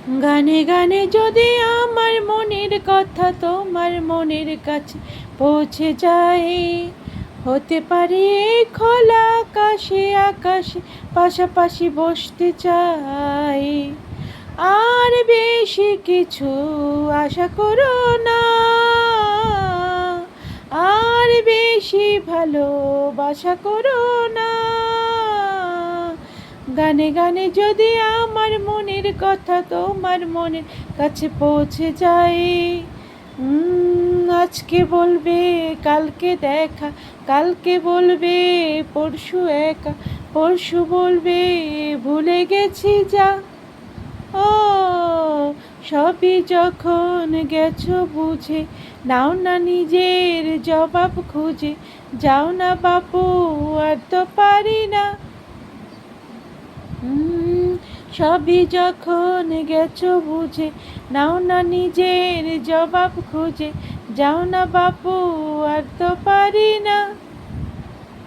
গানে গানে যদি আমার মনের কথা তোমার মনের কাছে পৌঁছে যায়, হতে পারে এই খোলা আকাশে আকাশে পাশাপাশি বসতে চাই। আর বেশি কিছু আশা করো না, আর বেশি ভালোবাসা করো না। গানে গানে যদি আমার মনের কথা তোমার মনের কাছে পৌঁছে যায়, আজকে বলবে কালকে দেখা, কালকে বলবে পরশু একা, পরশু বলবে ভুলে গেছি যা। ও সবই যখন গেছো বুঝে, নাও না নিজের জবাব খুঁজে, যাও না বাপু আর তো পারি না। সবই যখন গেছো বুঝে, নাও না নিজের জবাব খুঁজে, যাও না বাপু আর তো পারি না।